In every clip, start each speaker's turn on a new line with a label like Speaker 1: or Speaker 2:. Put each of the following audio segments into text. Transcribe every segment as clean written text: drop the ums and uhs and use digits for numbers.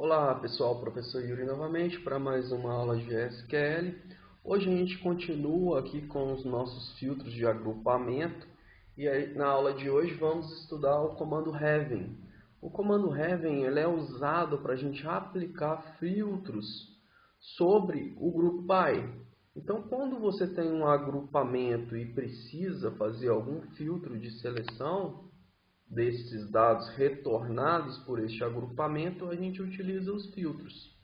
Speaker 1: Olá pessoal, professor Yuri novamente para mais uma aula de SQL. Hoje a gente continua aqui com os nossos filtros de agrupamento e aí, na aula de hoje vamos estudar o comando having. O comando having ele é usado para a gente aplicar filtros sobre o group by. Então quando você tem um agrupamento e precisa fazer algum filtro de seleção desses dados retornados por este agrupamento, a gente utiliza os filtros.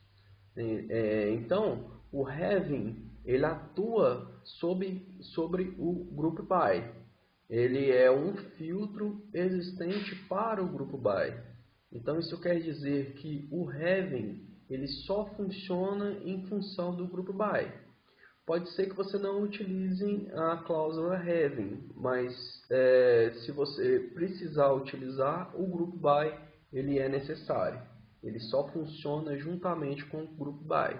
Speaker 1: Então, o having ele atua sobre o group by. Ele é um filtro existente para o group by. Então, isso quer dizer que o having ele só funciona em função do group by. Pode ser que você não utilize a cláusula having, mas se você precisar utilizar, o group by ele é necessário. Ele só funciona juntamente com o group by.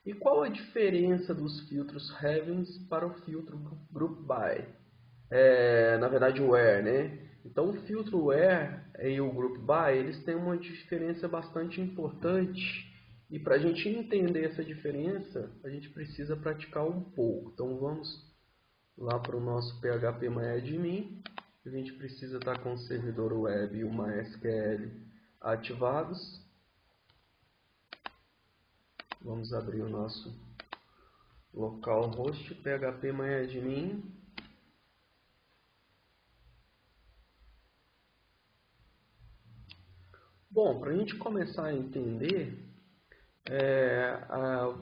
Speaker 1: E qual a diferença dos filtros having para o filtro group by? Na verdade, o where, né? Então, o filtro where e o group by eles têm uma diferença bastante importante. E para a gente entender essa diferença, a gente precisa praticar um pouco. Então vamos lá para o nosso phpMyAdmin. A gente precisa estar com o servidor web e o MySQL ativados. Vamos abrir o nosso localhost phpMyAdmin. Bom, para a gente começar a entender,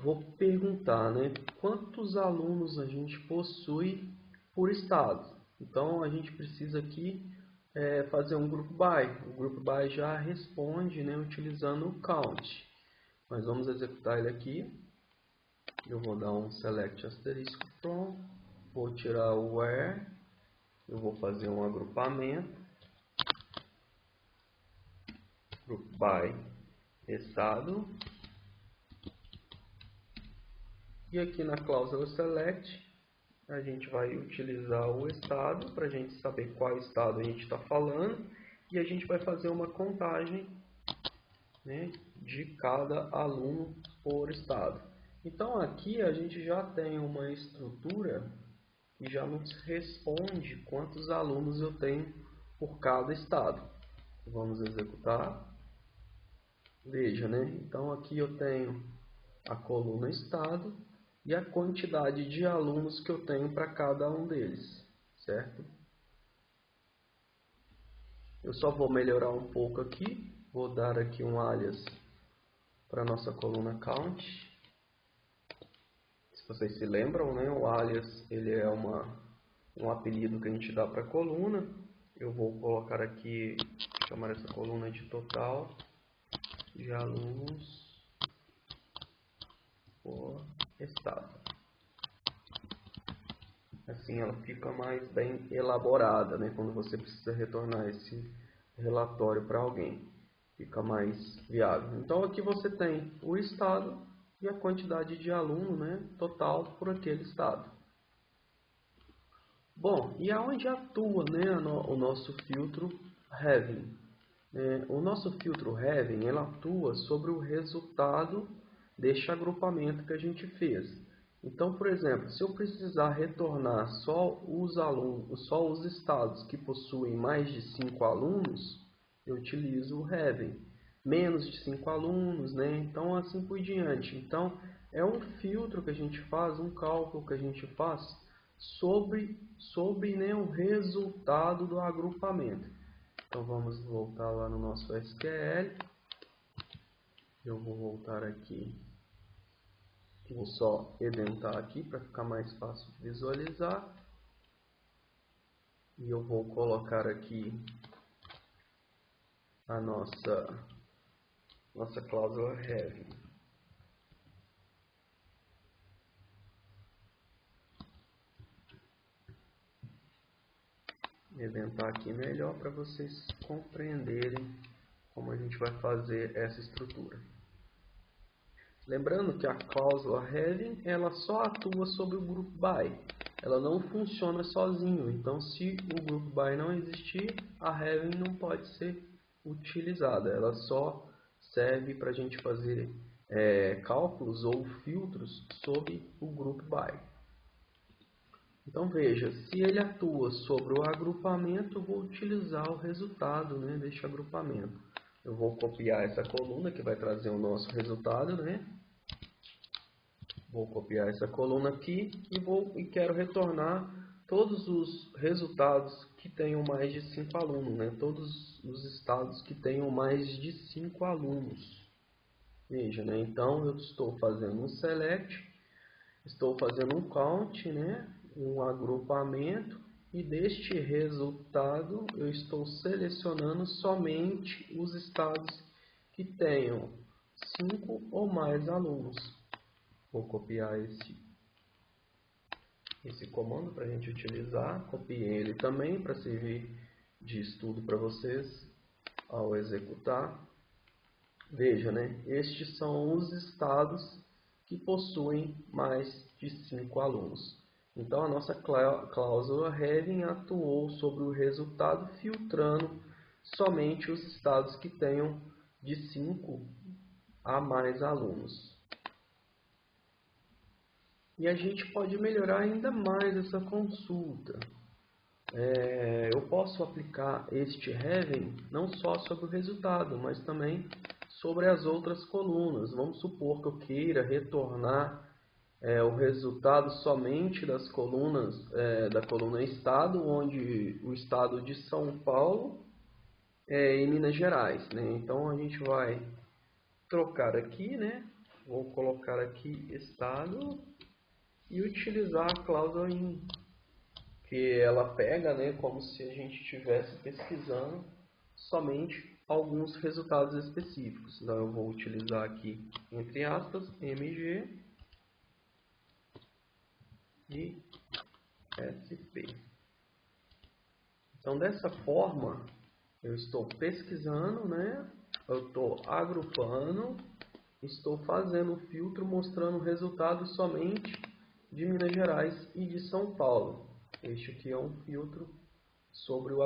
Speaker 1: vou perguntar, né, quantos alunos a gente possui por estado. Então, a gente precisa aqui fazer um group by. O group by já responde, né, utilizando o count. Mas vamos executar ele aqui. Eu vou dar um select asterisco from, vou tirar o where, eu vou fazer um agrupamento, group by estado. E aqui na cláusula select, a gente vai utilizar o estado para a gente saber qual estado a gente está falando. E a gente vai fazer uma contagem, né, de cada aluno por estado. Então aqui a gente já tem uma estrutura que já nos responde quantos alunos eu tenho por cada estado. Vamos executar. Veja, né? Então aqui eu tenho a coluna estado e a quantidade de alunos que eu tenho para cada um deles, certo? Eu só vou melhorar um pouco aqui, vou dar aqui um alias para a nossa coluna count. Se vocês se lembram, né, o alias ele é um apelido que a gente dá para a coluna. Eu vou colocar aqui, chamar essa coluna de total de alunos por estado. Assim ela fica mais bem elaborada, né? Quando você precisa retornar esse relatório para alguém, fica mais viável. Então aqui você tem o estado e a quantidade de aluno, né, total por aquele estado. Bom, e aonde atua, né, o nosso filtro having? O nosso filtro having ele atua sobre o resultado deste agrupamento que a gente fez. Então, por exemplo, se eu precisar retornar só os alunos, só os estados que possuem mais de 5 alunos, eu utilizo o having. Menos de 5 alunos, né? Então assim por diante. Então é um filtro que a gente faz, um cálculo que a gente faz sobre né, o resultado do agrupamento. Então vamos voltar lá no nosso SQL. Eu vou voltar aqui. Vou só edentar aqui para ficar mais fácil de visualizar. E eu vou colocar aqui a nossa cláusula having. Edentar aqui melhor para vocês compreenderem como a gente vai fazer essa estrutura. Lembrando que a cláusula having ela só atua sobre o group by. Ela não funciona sozinho. Então, se o group by não existir, a having não pode ser utilizada. Ela só serve para a gente fazer cálculos ou filtros sobre o group by. Então veja, se ele atua sobre o agrupamento, eu vou utilizar o resultado, né, deste agrupamento. Eu vou copiar essa coluna que vai trazer o nosso resultado, né? Vou copiar essa coluna aqui e quero retornar todos os resultados que tenham mais de 5 alunos, né? Todos os estados que tenham mais de 5 alunos. Veja, né? Então eu estou fazendo um select, estou fazendo um count, né? Um agrupamento, e deste resultado eu estou selecionando somente os estados que tenham 5 ou mais alunos. Vou copiar esse comando para a gente utilizar. Copiei ele também para servir de estudo para vocês ao executar. Veja, né? Estes são os estados que possuem mais de 5 alunos. Então, a nossa cláusula having atuou sobre o resultado, filtrando somente os estados que tenham de 5 a mais alunos. E a gente pode melhorar ainda mais essa consulta. Eu posso aplicar este having não só sobre o resultado, mas também sobre as outras colunas. Vamos supor que eu queira retornar o resultado somente das colunas, da coluna estado, onde o estado de São Paulo e Minas Gerais, né? Então a gente vai trocar aqui, né? Vou colocar aqui estado e utilizar a cláusula in, que ela pega, né, como se a gente estivesse pesquisando somente alguns resultados específicos. Então eu vou utilizar aqui, entre aspas, MG e SP. Então dessa forma eu estou pesquisando, né, eu estou agrupando, estou fazendo o filtro mostrando o resultado somente de Minas Gerais e de São Paulo. Este aqui é um filtro sobre o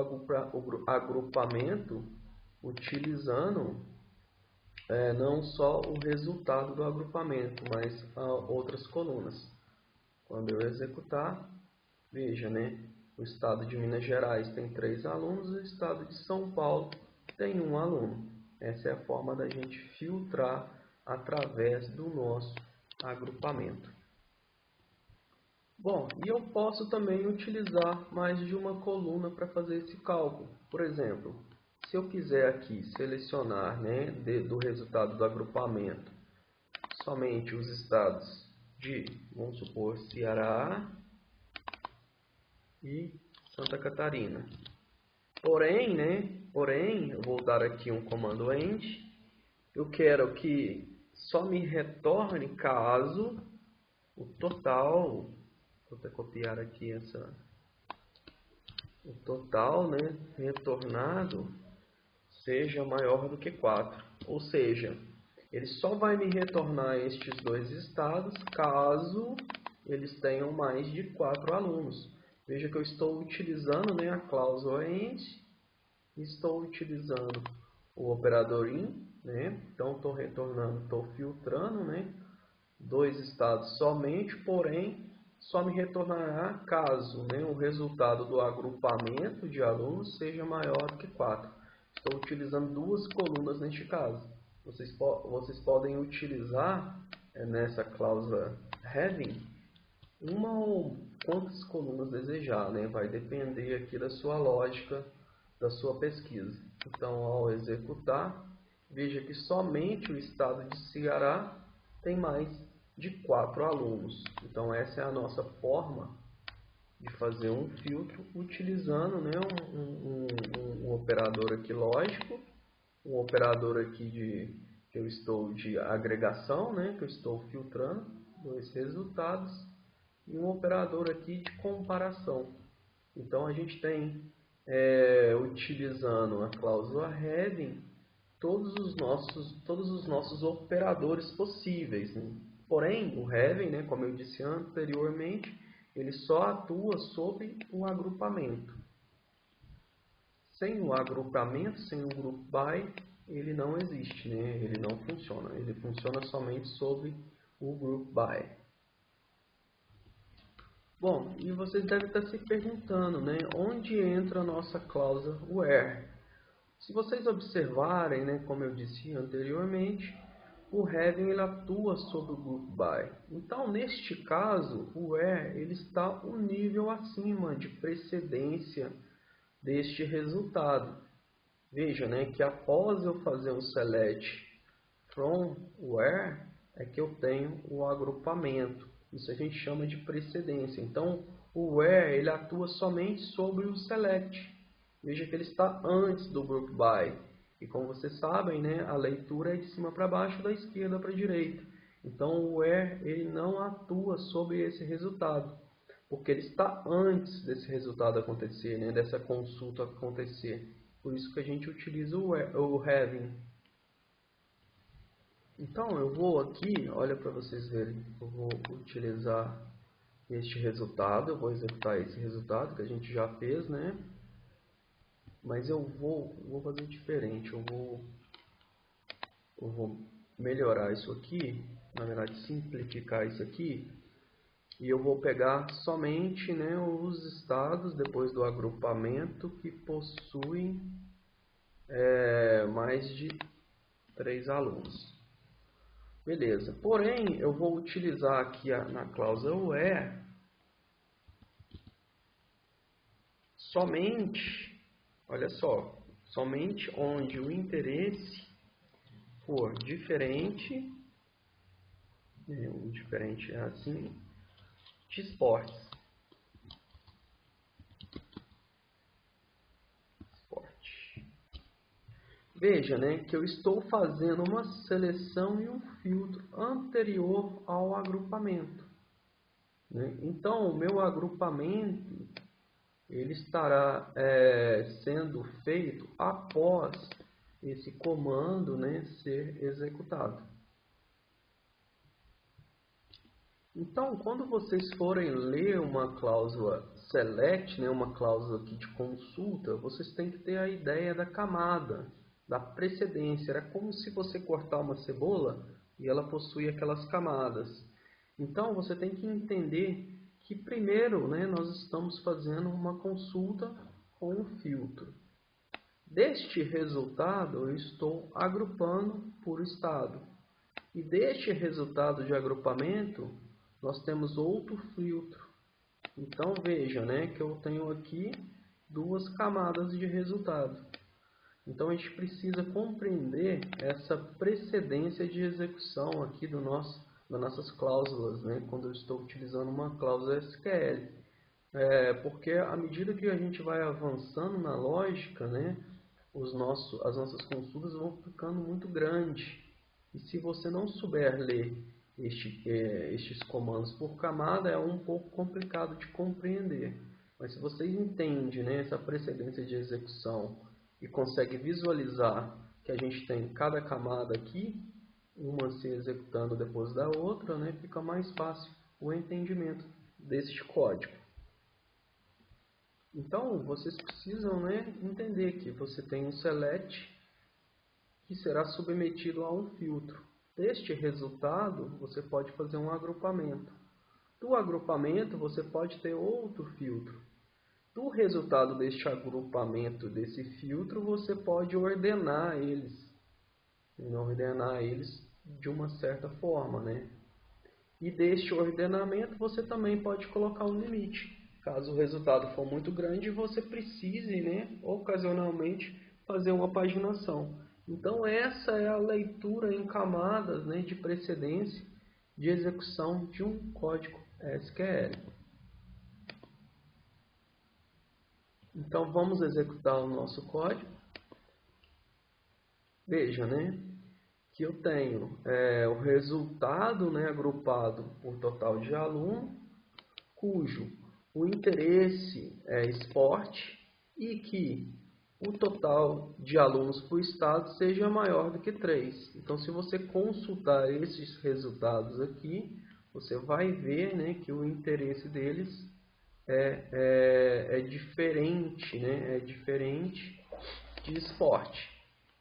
Speaker 1: agrupamento, utilizando não só o resultado do agrupamento, mas outras colunas. Quando eu executar, veja, né? O estado de Minas Gerais tem 3 alunos, o estado de São Paulo tem 1 aluno. Essa é a forma da gente filtrar através do nosso agrupamento. Bom, e eu posso também utilizar mais de uma coluna para fazer esse cálculo. Por exemplo, se eu quiser aqui selecionar, né, do resultado do agrupamento somente os estados de, vamos supor, Ceará e Santa Catarina. Porém, eu vou dar aqui um comando end. Eu quero que só me retorne caso o total, vou até copiar aqui o total, né, retornado seja maior do que 4. Ou seja, ele só vai me retornar estes 2 estados caso eles tenham mais de 4 alunos. Veja que eu estou utilizando, né, a cláusula end, estou utilizando o operador in, né? Então estou retornando, estou filtrando, né, 2 estados somente, porém só me retornará caso, né, o resultado do agrupamento de alunos seja maior do que 4. Estou utilizando 2 colunas neste caso. Vocês podem utilizar nessa cláusula having uma ou quantas colunas desejar, né? Vai depender aqui da sua lógica, da sua pesquisa. Então, ao executar, veja que somente o estado de Ceará tem mais de 4 alunos. Então, essa é a nossa forma de fazer um filtro utilizando, né, um operador aqui lógico, um operador aqui que eu estou de agregação, né, que eu estou filtrando 2 resultados, e um operador aqui de comparação. Então a gente tem, utilizando a cláusula having, todos os nossos operadores possíveis, né? Porém, o having, né, como eu disse anteriormente, ele só atua sobre um agrupamento. Sem o agrupamento, sem o group by, ele não existe, né? Ele não funciona. Ele funciona somente sob o group by. Bom, e vocês devem estar se perguntando, né? Onde entra a nossa cláusula where? Se vocês observarem, né, como eu disse anteriormente, o having ele atua sobre o group by. Então, neste caso, o where ele está um nível acima de precedência deste resultado. Veja, né, que após eu fazer um select from where, é que eu tenho o agrupamento. Isso a gente chama de precedência. Então, o where ele atua somente sobre o select. Veja que ele está antes do group by. E como vocês sabem, né, a leitura é de cima para baixo, da esquerda para a direita. Então, o where ele não atua sobre esse resultado, porque ele está antes desse resultado acontecer, né, dessa consulta acontecer. Por isso que a gente utiliza o having. Então, eu vou aqui, olha para vocês verem, eu vou utilizar este resultado, eu vou executar esse resultado que a gente já fez, né? Mas eu vou fazer diferente, eu vou melhorar isso aqui, na verdade simplificar isso aqui, e eu vou pegar somente, né, os estados depois do agrupamento que possuem mais de 3 alunos. Beleza, porém eu vou utilizar aqui na cláusula where somente, olha só, somente onde o interesse for diferente, o diferente é assim, de esportes. Veja, né, que eu estou fazendo uma seleção e um filtro anterior ao agrupamento, né? Então, o meu agrupamento ele estará sendo feito após esse comando, né, ser executado. Então, quando vocês forem ler uma cláusula select, né, uma cláusula aqui de consulta, vocês têm que ter a ideia da camada, da precedência. Era como se você cortar uma cebola e ela possui aquelas camadas. Então, você tem que entender que primeiro, né, nós estamos fazendo uma consulta com um filtro. Deste resultado, eu estou agrupando por estado. E deste resultado de agrupamento, nós temos outro filtro. Então, veja, né, que eu tenho aqui duas camadas de resultado. Então, a gente precisa compreender essa precedência de execução aqui das nossas cláusulas, né, quando eu estou utilizando uma cláusula SQL. Porque à medida que a gente vai avançando na lógica, né, as nossas consultas vão ficando muito grandes. E se você não souber ler estes comandos por camada, é um pouco complicado de compreender. Mas se vocês entendem, né, essa precedência de execução e consegue visualizar que a gente tem cada camada aqui, uma se executando depois da outra, né, fica mais fácil o entendimento desse código. Então, vocês precisam, né, entender que você tem um select que será submetido a um filtro. Deste resultado, você pode fazer um agrupamento. Do agrupamento, você pode ter outro filtro. Do resultado deste agrupamento, desse filtro, você pode ordenar eles. Ordenar eles de uma certa forma, né? E deste ordenamento, você também pode colocar um limite. Caso o resultado for muito grande, você precise, né, ocasionalmente fazer uma paginação. Então, essa é a leitura em camadas, né, de precedência de execução de um código SQL. Então, vamos executar o nosso código. Veja, né, que eu tenho o resultado, né, agrupado por total de aluno, cujo o interesse é esporte e que o total de alunos por estado seja maior do que 3. Então, se você consultar esses resultados aqui, você vai ver, né, que o interesse deles é diferente, né, é diferente de esporte.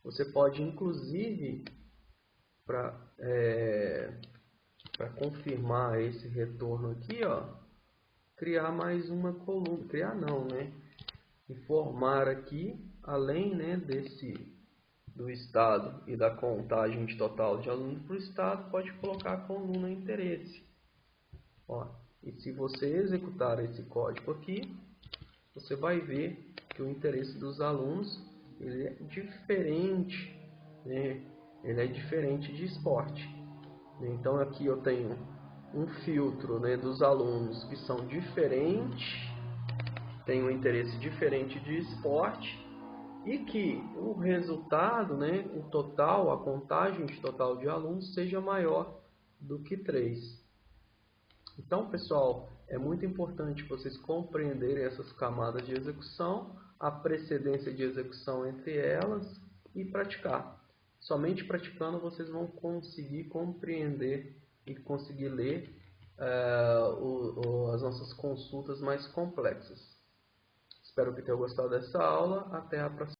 Speaker 1: Você pode, inclusive, para confirmar esse retorno aqui, ó, criar mais uma coluna. Criar não, né? Informar aqui, além, né, do estado e da contagem de total de alunos para o estado, pode colocar a coluna interesse. Ó, e se você executar esse código aqui, você vai ver que o interesse dos alunos ele é diferente, né? Ele é diferente de esporte. Então aqui eu tenho um filtro, né, dos alunos que são diferentes, tem um interesse diferente de esporte, e que o resultado, né, o total, a contagem de total de alunos seja maior do que 3. Então, pessoal, é muito importante vocês compreenderem essas camadas de execução, a precedência de execução entre elas e praticar. Somente praticando vocês vão conseguir compreender e conseguir ler as nossas consultas mais complexas. Espero que tenham gostado dessa aula. Até a próxima.